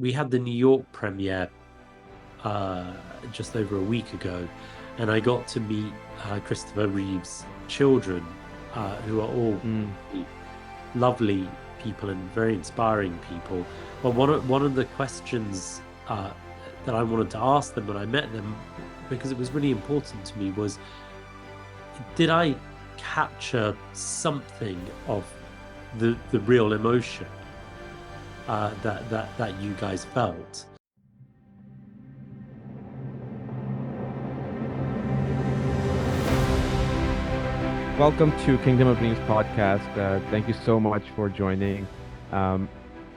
we had the New York premiere uh, just over a week ago, and I got to meet Christopher Reeve's children, who are all Mm. lovely people and very inspiring people. But one of the questions that I wanted to ask them when I met them, because it was really important to me, was did I capture something of the real emotion that you guys felt? Welcome to Kingdom of Dreams podcast. Thank you so much for joining. Um,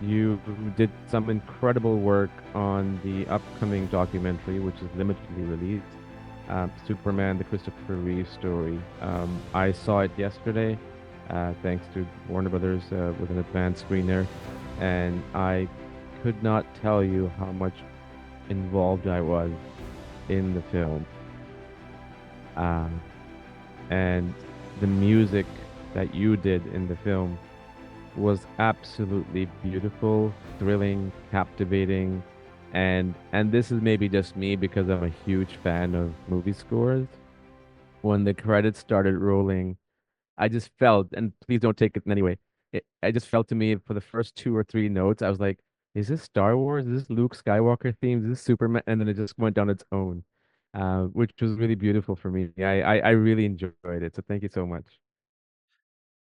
you did some incredible work on the upcoming documentary, which is limitedly released, Superman, the Christopher Reeve Story. I saw it yesterday, thanks to Warner Brothers with an advanced screener, and I could not tell you how much involved I was in the film. Um, and the music that you did in the film was absolutely beautiful, thrilling, captivating, and this is maybe just me because I'm a huge fan of movie scores. When the credits started rolling, I just felt, and please don't take it in any way, I just felt to me for the first two or three notes, I was like, is this Star Wars? Is this Luke Skywalker theme? Is this Superman? And then it just went on its own, which was really beautiful for me. I really enjoyed it. So thank you so much.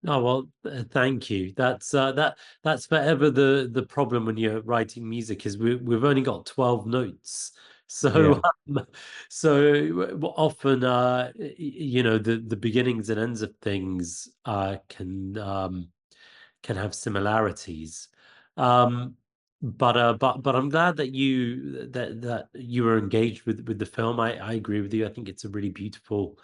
Oh well, thank you. That's forever the problem when you're writing music is we've only got 12 notes. So Yeah. often the beginnings and ends of things can have similarities. Um but I'm glad that you were engaged with the film. I agree with you. I think it's a really beautiful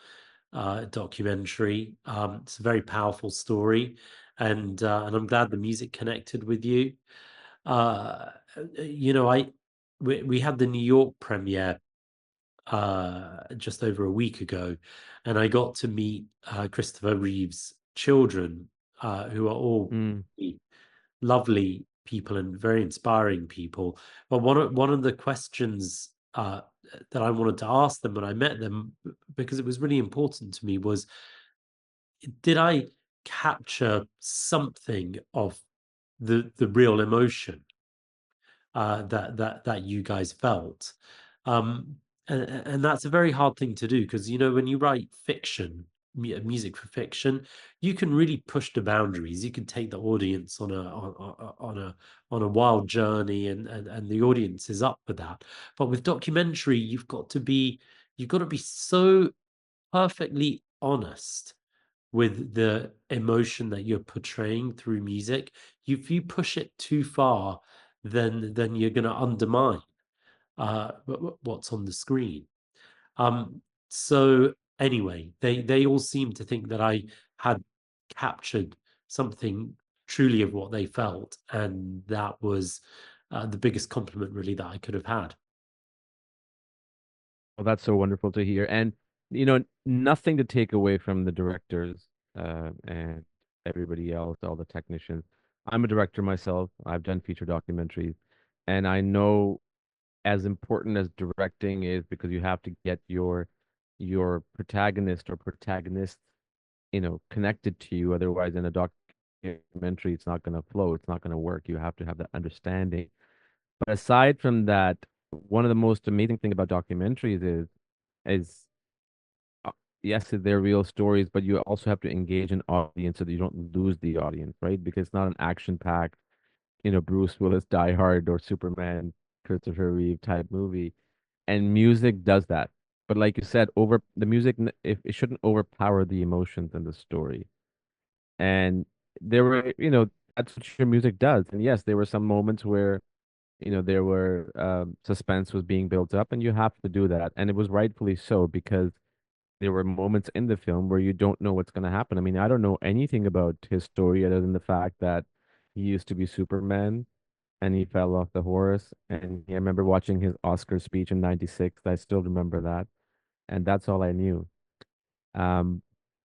documentary. It's a very powerful story, and I'm glad the music connected with you. Uh, I we had the New York premiere just over a week ago, and I got to meet Christopher Reeve's children, who are all Mm. lovely people and very inspiring people. But one of the questions that I wanted to ask them when I met them, because it was really important to me, was did I capture something of the real emotion that you guys felt? Um, and that's a very hard thing to do because when you write fiction, music for fiction, you can really push the boundaries. You can take the audience on a wild journey, and the audience is up for that. But with documentary, you've got to be so perfectly honest with the emotion that you're portraying through music. If you push it too far, then you're going to undermine what's on the screen. Um, so anyway, they all seem to think that I had captured something truly of what they felt, and that was the biggest compliment really that I could have had. Well, that's so wonderful to hear. And, nothing to take away from the directors and everybody else, all the technicians. I'm a director myself. I've done feature documentaries, and I know as important as directing is because you have to get your protagonist or protagonists, connected to you. Otherwise, in a documentary, it's not going to flow. It's not going to work. You have to have that understanding. But aside from that, one of the most amazing thing about documentaries is uh, yes, they're real stories, but you also have to engage an audience so that you don't lose the audience, right? Because it's not an action-packed, Bruce Willis Die Hard or Superman, Christopher Reeve type movie. And music does that. But like you said, over the music, if it shouldn't overpower the emotions in the story. And there were, that's what your music does. And yes, there were some moments where there were suspense was being built up, and you have to do that, and it was rightfully so because there were moments in the film where you don't know what's going to happen. I mean, I don't know anything about his story other than the fact that he used to be Superman and he fell off the horse. And I remember watching his Oscar speech in '96. I still remember that, and that's all I knew. Um,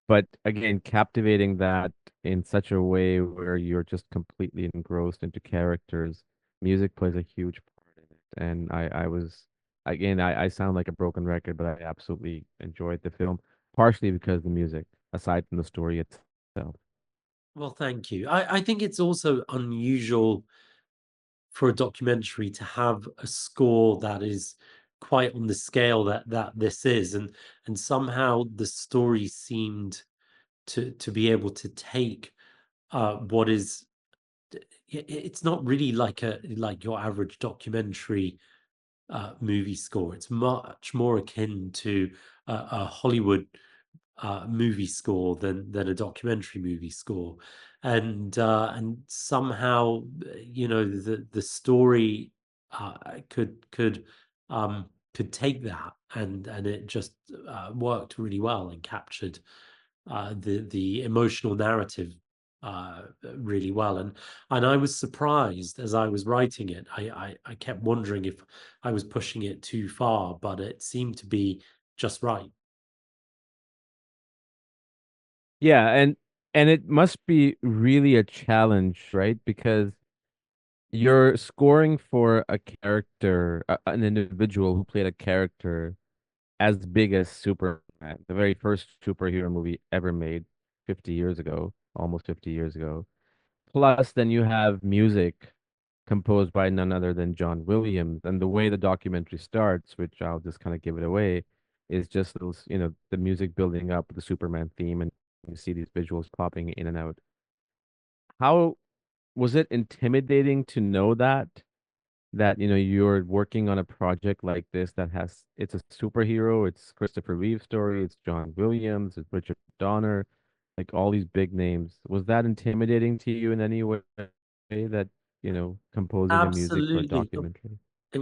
but again, captivating that in such a way where you're just completely engrossed into characters. Music plays a huge part. And I was, again, I sound like a broken record, but I absolutely enjoyed the film, partially because of the music, aside from the story itself. Well, thank you. I think it's also unusual for a documentary to have a score that is quite on the scale that this is, and somehow the story seemed to be able to take what is it's not really like a like your average documentary movie score. It's much more akin to a Hollywood movie score than a documentary movie score, and somehow you know the story uh, could um, could take that and it just worked really well and captured the emotional narrative really well, and I was surprised as I was writing it. I kept wondering if I was pushing it too far, but it seemed to be just right. Yeah, and it must be really a challenge, right? Because you're scoring for a character, an individual who played a character as big as Superman, the very first superhero movie ever made 50 years ago, almost 50 years ago. Plus, then you have music composed by none other than John Williams. And the way the documentary starts, which I'll just kind of give it away, is just those, the music building up the Superman theme, and you see these visuals popping in and out. How was it intimidating to know that you're working on a project like this that has it's a superhero, it's Christopher Reeve Story, it's John Williams, it's Richard Donner, like all these big names. Was that intimidating to you in any way that, composing a music for a Absolutely. documentary? It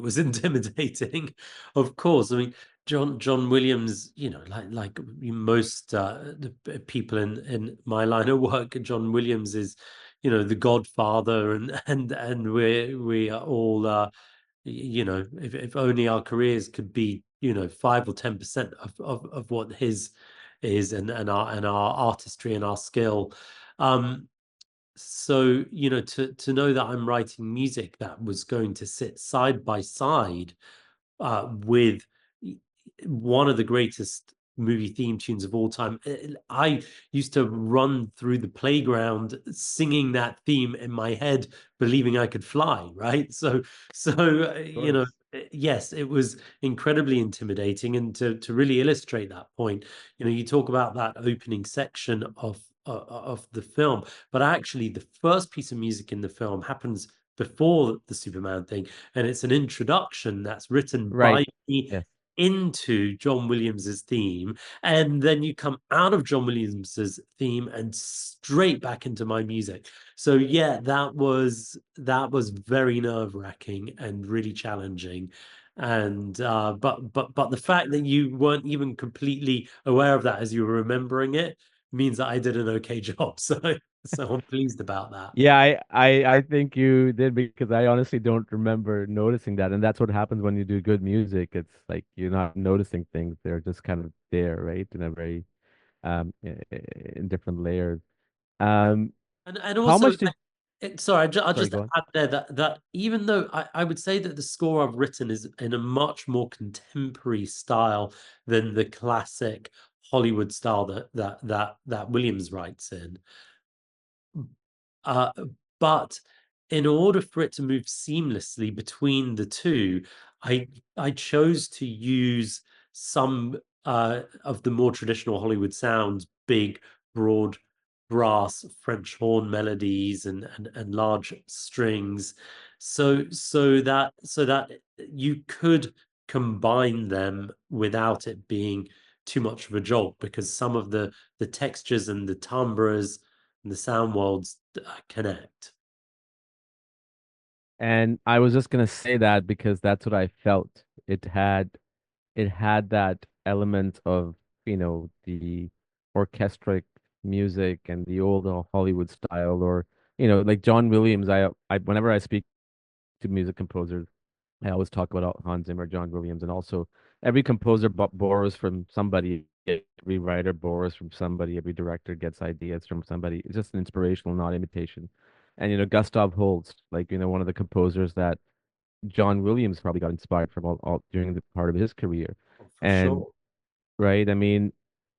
was intimidating, of course. I mean, John Williams, like most people in my line of work, John Williams is, the godfather, and we are all if only our careers could be, 5 or 10% of what his is, and our artistry and our skill. Um, so to know that I'm writing music that was going to sit side by side with one of the greatest movie theme tunes of all time. I used to run through the playground singing that theme in my head, believing I could fly, right? Of course. yes, it was incredibly intimidating. And to really illustrate that point, you talk about that opening section of the film, but actually the first piece of music in the film happens before the Superman thing, and it's an introduction that's written Right. by me Yes. into John Williams's theme, and then you come out of John Williams's theme and straight back into my music. So yeah, that was very nerve-wracking and really challenging. And but the fact that you weren't even completely aware of that as you were remembering it means that I did an okay job. So I'm pleased about that. Yeah, I think you did, because I honestly don't remember noticing that. And that's what happens when you do good music. It's like you're not noticing things. They're just kind of there, right? In a very in different layers. Um, And how also, much did sorry, I'll sorry, just go on. add there that even though I would say that the score I've written is in a much more contemporary style than the classic Hollywood style that Williams writes in, uh, but in order for it to move seamlessly between the two, I I chose to use some of the more traditional Hollywood sounds, big, broad brass French horn melodies and large strings, so that you could combine them without it being too much of a jolt, because some of the textures and the timbres and the sound worlds connect. And I was just gonna say that because that's what I felt. It had that element of, the orchestric music and the old Hollywood style, or, like John Williams. I whenever I speak to music composers, I always talk about Hans Zimmer, John Williams, and also every composer borrows from somebody. Every writer borrows from somebody. Every director gets ideas from somebody. It's just an inspirational, not imitation. And Gustav Holst, like one of the composers that John Williams probably got inspired from all during the part of his career. Oh, for And sure. right, I mean,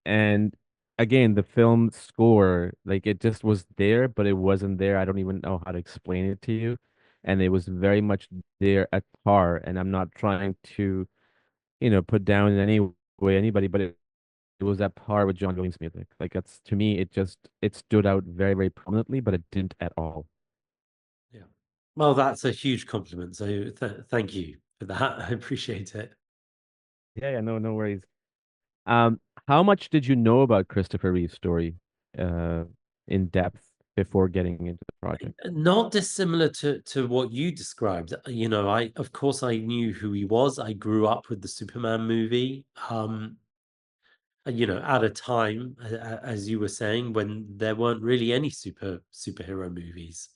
and again, the film score, like it just was there, but it wasn't there. I don't even know how to explain it to you. And it was very much there at par. And I'm not trying to, put down in any way anybody, but it was at par with John Williams' music. Like that's to me, it stood out very, very prominently, but it didn't at all. Yeah. Well, that's a huge compliment. So thank you for that. I appreciate it. Yeah, yeah, no, no worries. Um, how much did you know about Christopher Reeve's story, uh, in depth before getting into the project? Not dissimilar to what you described. You know, I of course I knew who he was. I grew up with the Superman movie. You know, at a time, as you were saying, when there weren't really any superhero movies.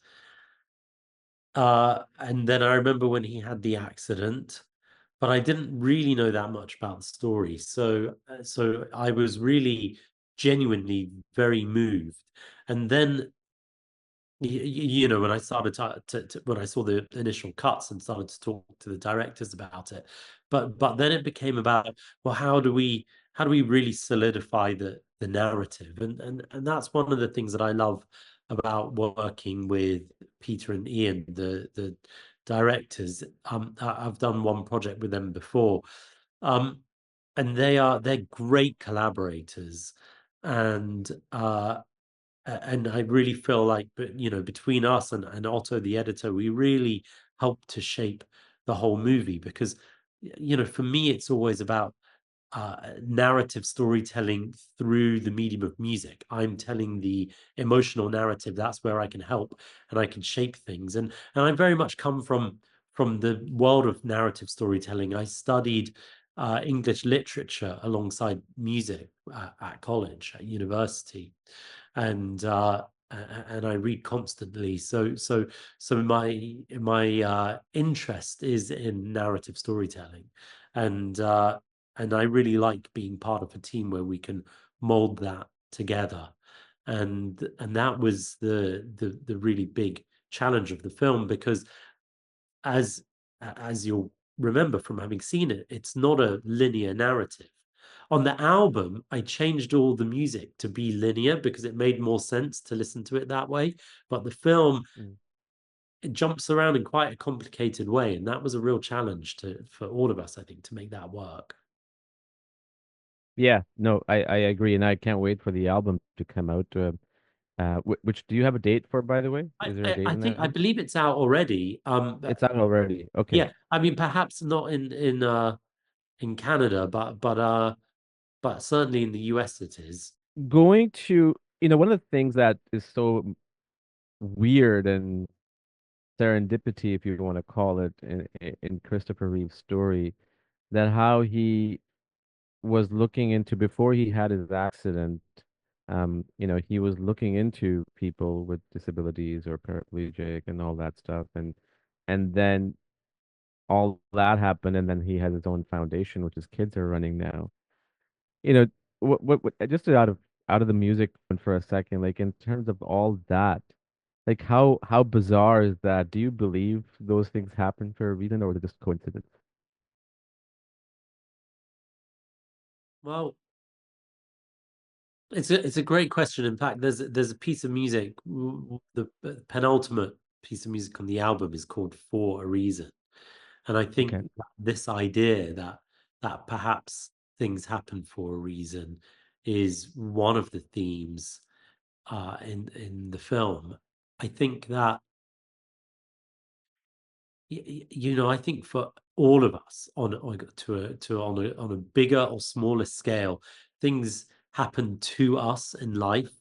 And then I remember when he had the accident, but I didn't really know that much about the story. So I was really genuinely very moved. And then you know, when I started when I saw the initial cuts and started to talk to the directors about it, but then it became about, well, how do we really solidify the narrative? And that's one of the things that I love about working with Peter and Ian, the directors. I've done one project with them before, um, and they're great collaborators, and and I really feel like, but you know, between us and Otto, the editor, we really helped to shape the whole movie because, you know, for me, it's always about narrative storytelling through the medium of music. I'm telling the emotional narrative. That's where I can help and I can shape things. And I very much come from the world of narrative storytelling. I studied English literature alongside music at college, at university, and and I read constantly. So my interest is in narrative storytelling, and and I really like being part of a team where we can mold that together. And that was the really big challenge of the film because as as you'll remember from having seen it, it's not a linear narrative. On the album, I changed all the music to be linear because it made more sense to listen to it that way. But the film, Mm. it jumps around in quite a complicated way, and that was a real challenge to for all of us, I think, to make that work. Yeah, no, I agree, and I can't wait for the album to come out. Which do you have a date for, by the way? I, Is there a I, date I in think I that? believe it's out already. It's out already. Okay. Yeah, I mean perhaps not in Canada, but certainly in the US it is. Going to, one of the things that is so weird and serendipity, if you want to call it, in Christopher Reeve's story, that how he was looking into before he had his accident, he was looking into people with disabilities or paraplegic and all that stuff, and then all that happened, and then he has his own foundation, which his kids are running now. You know, just out of the music for a second, like in terms of all that, like how bizarre is that? Do you believe those things happen for a reason, or is it just coincidence? Well, it's a great question. In fact, there's a piece of music, the penultimate piece of music on the album is called "For a Reason," and I think Okay. that this idea that perhaps things happen for a reason is one of the themes in the film. I think that you know, I think for all of us on a bigger or smaller scale, things happen to us in life,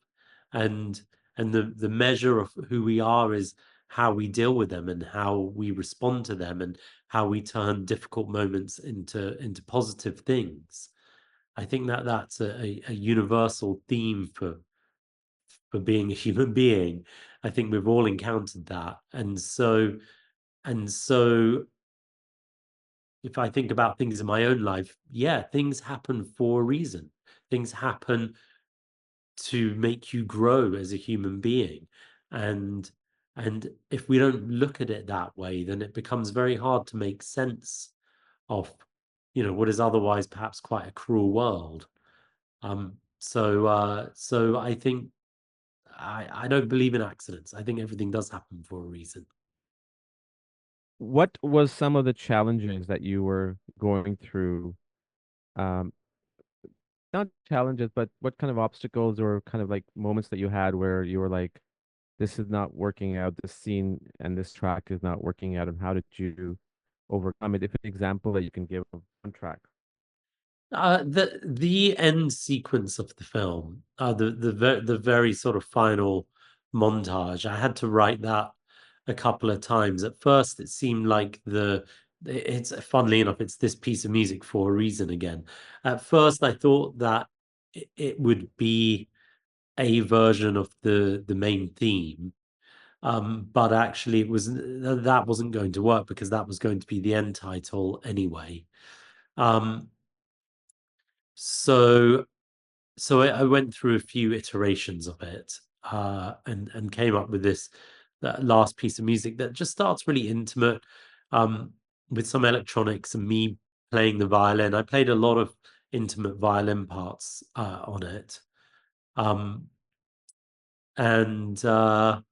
and the measure of who we are is how we deal with them and how we respond to them and how we turn difficult moments into positive things. I think that that's a universal theme for being a human being. I think we've all encountered that, and so if I think about things in my own life, yeah, things happen for a reason. Things happen to make you grow as a human being. And And if we don't look at it that way, then it becomes very hard to make sense of, what is otherwise perhaps quite a cruel world. So I think I don't believe in accidents. I think everything does happen for a reason. What was some of the challenges that you were going through? Um, Not challenges, but what kind of obstacles or kind of like moments that you had where you were like, this is not working out, this scene and this track is not working out, and how did you overcome it? If an example that you can give of one track. The end sequence of the film, the very sort of final montage, I had to write that a couple of times. At first, it seemed like it's funnily enough, it's this piece of music for a reason again. At first, I thought that it would be a version of the main theme. But actually, that wasn't going to work because that was going to be the end title anyway. Um, so I went through a few iterations of it, and came up with that last piece of music that just starts really intimate, um, with some electronics and me playing the violin. I played a lot of intimate violin parts on it, um, and that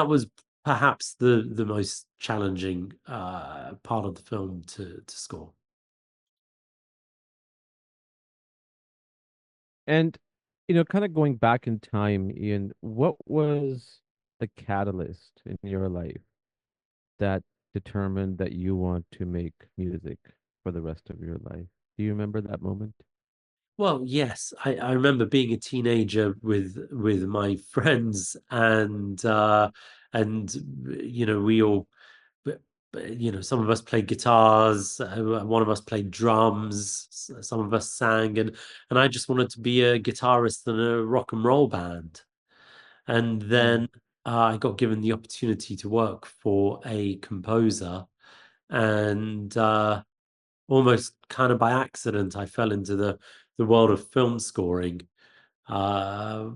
was perhaps the most challenging part of the film to score. And, kind of going back in time, Ian, what was the catalyst in your life that determined that you want to make music for the rest of your life? Do you remember that moment? Well, yes, I remember being a teenager with my friends, and we all, but- some of us played guitars, one of us played drums, some of us sang, and I just wanted to be a guitarist in a rock and roll band. And Mm. then I got given the opportunity to work for a composer, and almost kind of by accident, I fell into the world of film scoring. Uh,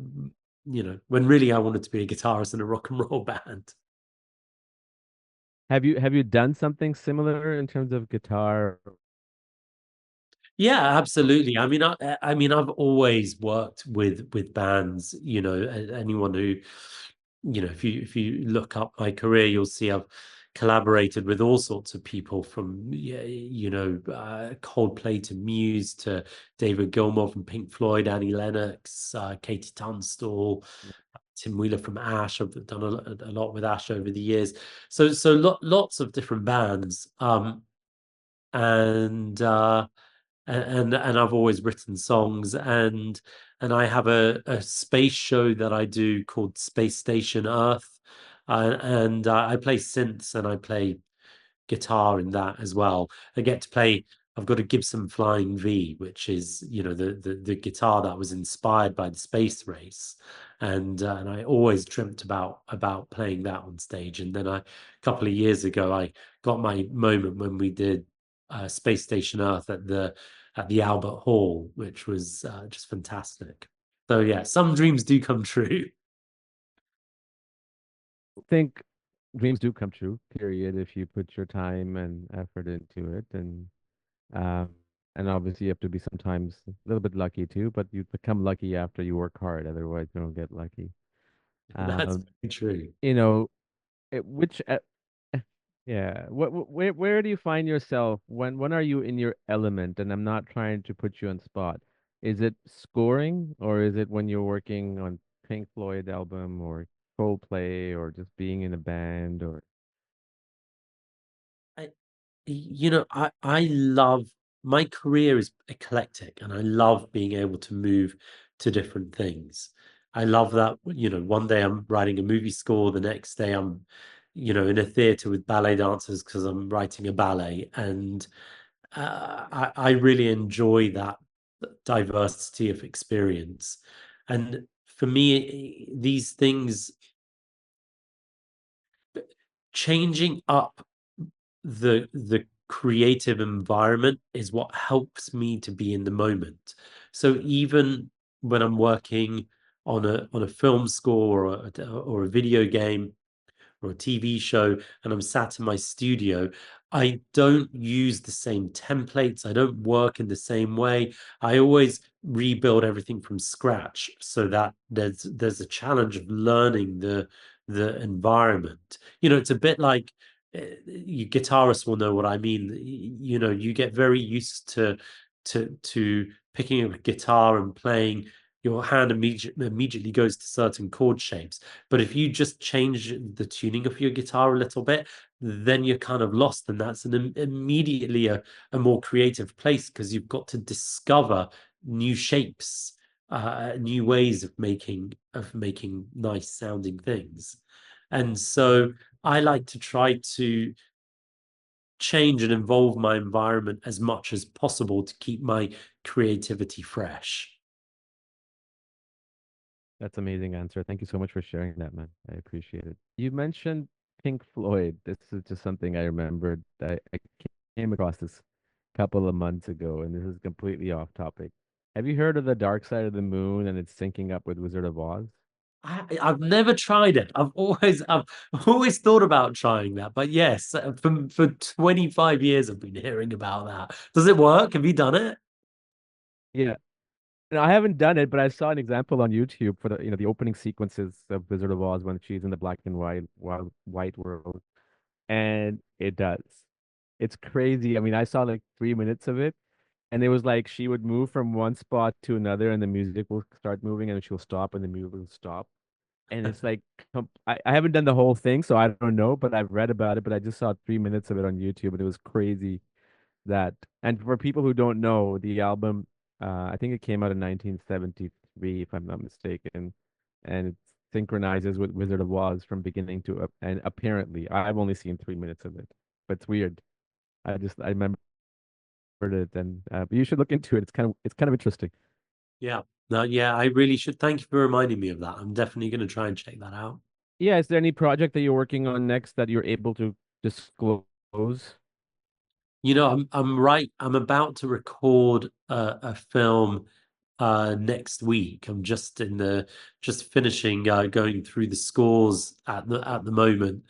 when really I wanted to be a guitarist in a rock and roll band. Have you done something similar in terms of guitar? Yeah, absolutely. I mean, I've always worked with bands. Anyone who, if you look up my career, you'll see I've collaborated with all sorts of people from, yeah, Coldplay to Muse to David Gilmour from Pink Floyd, Annie Lennox, Katie Tunstall, Tim Wheeler from Ash. I've done a lot with Ash over the years. So lots of different bands. And and I've always written songs, and I have a space show that I do called Space Station Earth, and I play synths and I play guitar in that as well. I get to play. I've got a Gibson Flying V, which is, the guitar that was inspired by the space race, and I always dreamt about playing that on stage. And then a couple of years ago, I got my moment when we did Space Station Earth at the Albert Hall, which was just fantastic. So yeah, some dreams do come true. Think dreams do come true, period, if you put your time and effort into it. Um, and obviously you have to be sometimes a little bit lucky too, but you become lucky after you work hard. Otherwise, you don't get lucky. That's Um, very true. you know, which yeah, where do you find yourself when are you in your element? And I'm not trying to put you on spot. Is it scoring or is it when you're working on Pink Floyd album or Coldplay or just being in a band or I, I love, my career is eclectic, and I love being able to move to different things. I love that, one day I'm writing a movie score, the next day I'm, in a theater with ballet dancers because I'm writing a ballet. And I really enjoy that diversity of experience. And for me, these things, changing up the creative environment is what helps me to be in the moment. So even when I'm working on a film score or a video game or a TV show and I'm sat in my studio, I don't use the same templates. I don't work in the same way. I always rebuild everything from scratch so that there's a challenge of learning the environment. It's a bit like you guitarists will know what I mean. You get very used to picking up a guitar and playing. Your hand immediately goes to certain chord shapes. But if you just change the tuning of your guitar a little bit, then you're kind of lost. And that's immediately a more creative place because you've got to discover new shapes, new ways of making nice sounding things. And so I like to try to change and involve my environment as much as possible to keep my creativity fresh. That's amazing answer. Thank you so much for sharing that, man. I appreciate it. You mentioned Pink Floyd. This is just something I remembered. I came across this couple of months ago, and this is completely off topic. Have you heard of the Dark Side of the Moon and it's syncing up with Wizard of Oz? I've never tried it. I've always thought about trying that, but yes, for 25 years I've been hearing about that. Does it work? Have you done it? Yeah. No, I haven't done it, but I saw an example on YouTube for the opening sequences of Wizard of Oz when she's in the black and white world, and it does. It's crazy. I mean, I saw like 3 minutes of it, and it was like she would move from one spot to another, and the music will start moving, and she'll stop, and the music will stop. And it's like I haven't done the whole thing, so I don't know, but I've read about it, but I just saw 3 minutes of it on YouTube, and it was crazy that. And for people who don't know, the album, I think it came out in 1973, if I'm not mistaken, and it synchronizes with Wizard of Oz from beginning to and apparently I've only seen 3 minutes of it, but it's weird. I remembered it, and but you should look into it. It's kind of interesting. Yeah. No, yeah, I really should. Thank you for reminding me of that. I'm definitely going to try and check that out. Yeah, is there any project that you're working on next that you're able to disclose? I'm about to record a film next week. I'm just finishing going through the scores at the moment.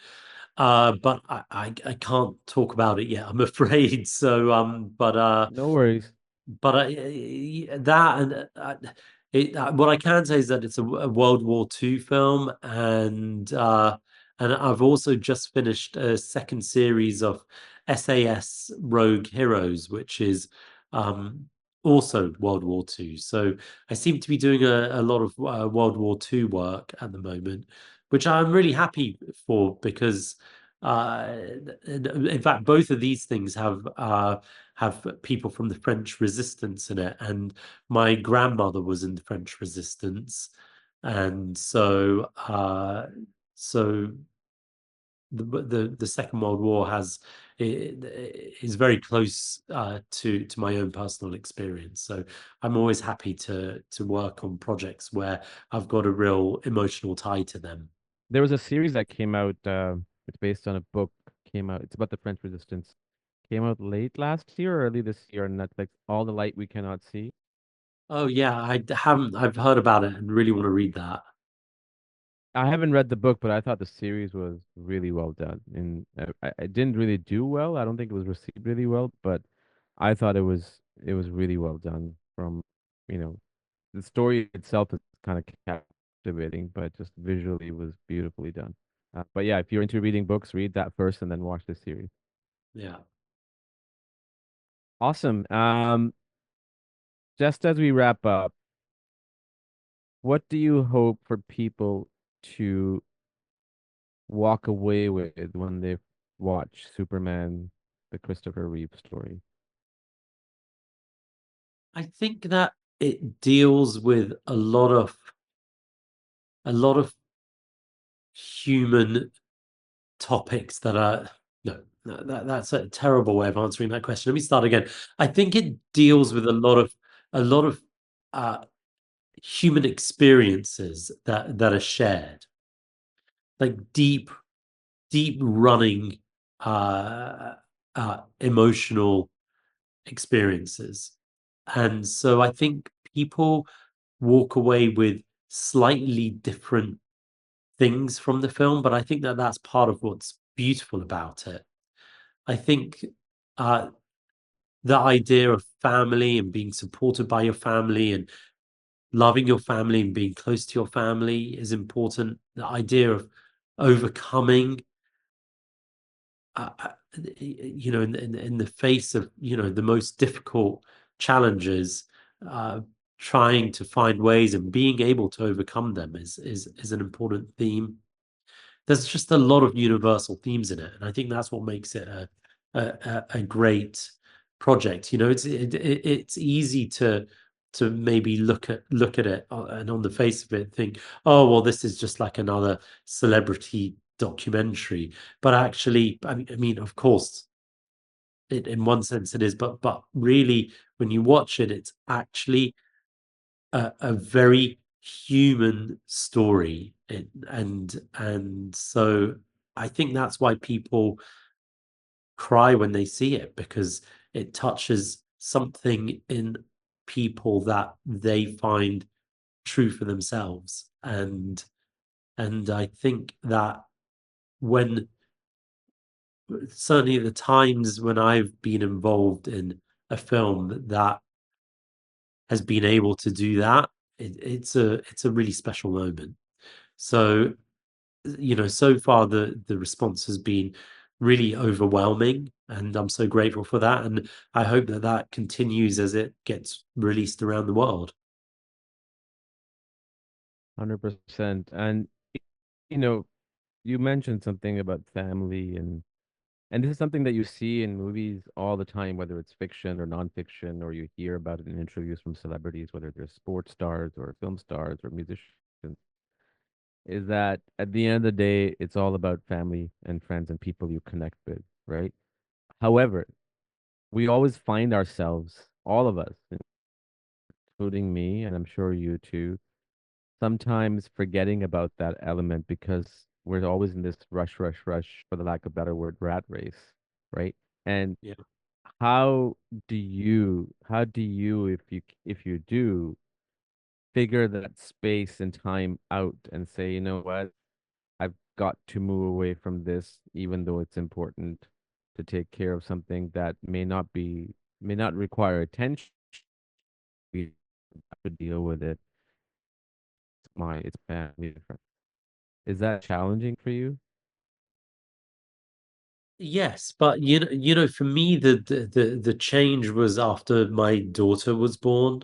But I can't talk about it yet, I'm afraid. So No worries. that and what I can say is that it's a World War II film, and I've also just finished a second series of SAS Rogue Heroes, which is um, also World War II. So I seem to be doing a lot of World War II work at the moment, which I'm really happy for because uh, in fact, both of these things have people from the French Resistance in it, and my grandmother was in the French Resistance, and so the Second World War is very close to my own personal experience. So I'm always happy to work on projects where I've got a real emotional tie to them. There was a series that came out. It's based on a book. Came out. It's about the French Resistance. Came out late last year or early this year on Netflix. All the Light We Cannot See. Oh yeah, I've heard about it and really want to read that. I haven't read the book, but I thought the series was really well done. And I didn't really do well. I don't think it was received really well, but I thought it was really well done. You know, the story itself is kind of captivating, but just visually was beautifully done. But yeah, if you're into reading books, read that first and then watch the series. Yeah. Awesome. Just as we wrap up, what do you hope for people to walk away with when they watch Superman, the Christopher Reeve story? I think that it deals with a lot of human topics that are no, no that's a terrible way of answering that question. Let me start again. I think it deals with a lot of uh human experiences that are shared, like deep running emotional experiences. And so I think people walk away with slightly different things from the film, but I think that that's part of what's beautiful about it. I think uh, the idea of family and being supported by your family and loving your family and being close to your family is important. The idea of overcoming, in the face of, the most difficult challenges, uh, trying to find ways and being able to overcome them is an important theme. There's just a lot of universal themes in it, and I think that's what makes it a great project. It's easy to maybe look at it, and on the face of it think, oh well, this is just like another celebrity documentary. But actually, I mean, of course, in one sense it is, but really, when you watch it, it's actually a very human story. And so I think that's why people cry when they see it, because it touches something in people that they find true for themselves. And I think that when, certainly at the times when I've been involved in a film that has been able to do that, it's a really special moment. So, so far the response has been really overwhelming, and I'm so grateful for that. And I hope that that continues as it gets released around the world. 100%. And you know, you mentioned something about family, and this is something that you see in movies all the time, whether it's fiction or nonfiction, or you hear about it in interviews from celebrities, whether they're sports stars or film stars or musicians, is that at the end of the day, it's all about family and friends and people you connect with, right? However, we always find ourselves, all of us, including me, and I'm sure you too, sometimes forgetting about that element because we're always in this rush, rush, rush, for the lack of a better word, rat race, right? And Yeah. how do you, if you do, figure that space and time out and say, you know what, I've got to move away from this, even though it's important to take care of something that may not require attention. We have to deal with it. It's family. Is that challenging for you? Yes, but for me, the change was after my daughter was born,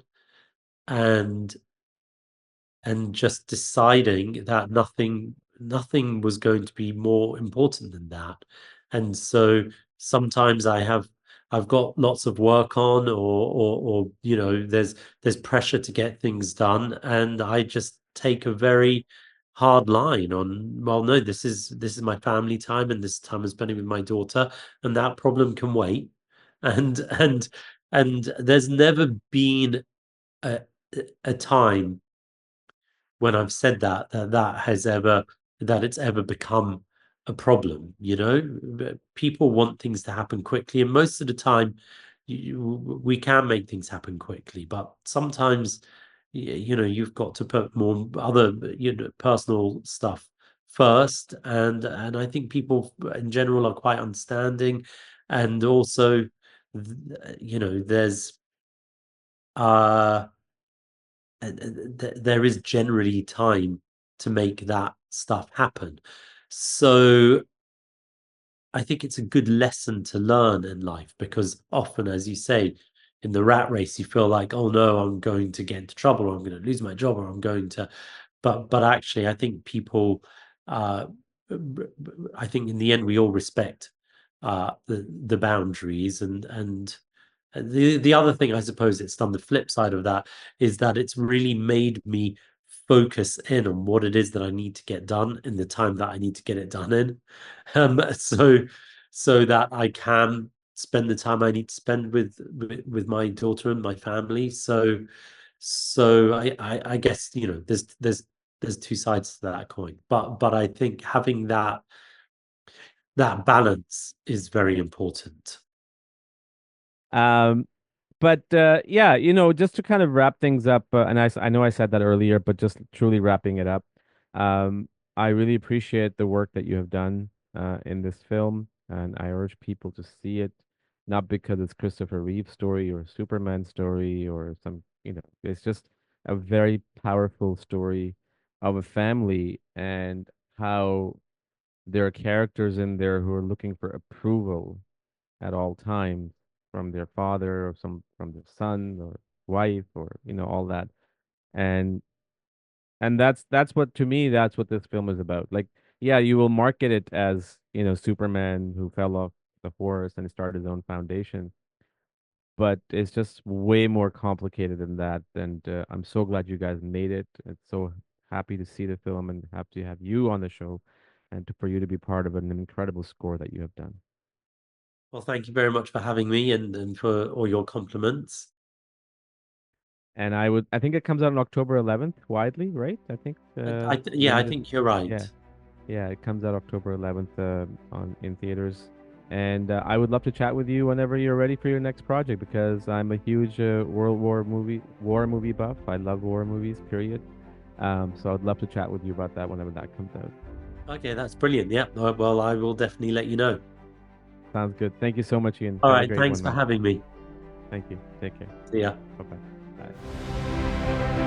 and just deciding that nothing was going to be more important than that. And so sometimes I've got lots of work on, or there's pressure to get things done, and I just take a very hard line on, well, no, this is my family time, and this time I'm spending with my daughter, and that problem can wait. And and and there's never been a a time when I've said that it's ever become a problem. People want things to happen quickly, and most of the time, we can make things happen quickly. But sometimes, you've got to put more other, personal stuff first, and I think people in general are quite understanding, and also, there's uh there is generally time to make that stuff happen. So I think it's a good lesson to learn in life, because often, as you say, in the rat race, you feel like, oh no, I'm going to get into trouble, or I'm going to lose my job, or I'm going to. But actually, I think people, uh, I think in the end, we all respect the boundaries, and the other thing, I suppose, it's done the flip side of that, is that it's really made me focus in on what it is that I need to get done in the time that I need to get it done in. So that I can spend the time I need to spend with my daughter and my family. So I guess, there's two sides to that coin. But I think having that balance is very important. But yeah, just to kind of wrap things up, and I know I said that earlier, but just truly wrapping it up, um, I really appreciate the work that you have done in this film, and I urge people to see it, not because it's Christopher Reeve story or Superman story or it's just a very powerful story of a family and how there are characters in there who are looking for approval at all times from their father or from their son or wife or all that. and that's what, to me, that's what this film is about. Like, yeah, you will market it as Superman who fell off the horse and started his own foundation, but it's just way more complicated than that. And I'm so glad you guys made it. It's so happy to see the film and happy to have you on the show, and for you to be part of an incredible score that you have done. Well, thank you very much for having me and for all your compliments. And I think it comes out on October 11th, widely, right? I think Yeah, I limited. think you're right. Yeah, yeah, it comes out October 11th on in theaters. And I would love to chat with you whenever you're ready for your next project, because I'm a huge war movie buff. I love war movies, period. So I'd love to chat with you about that whenever that comes out. Okay, that's brilliant. Yeah, well, I will definitely let you know. Sounds good. Thank you so much, Ian. All Have a right, great thanks one, for man. having me. Thank you. Take care. See ya. Bye-bye. Bye.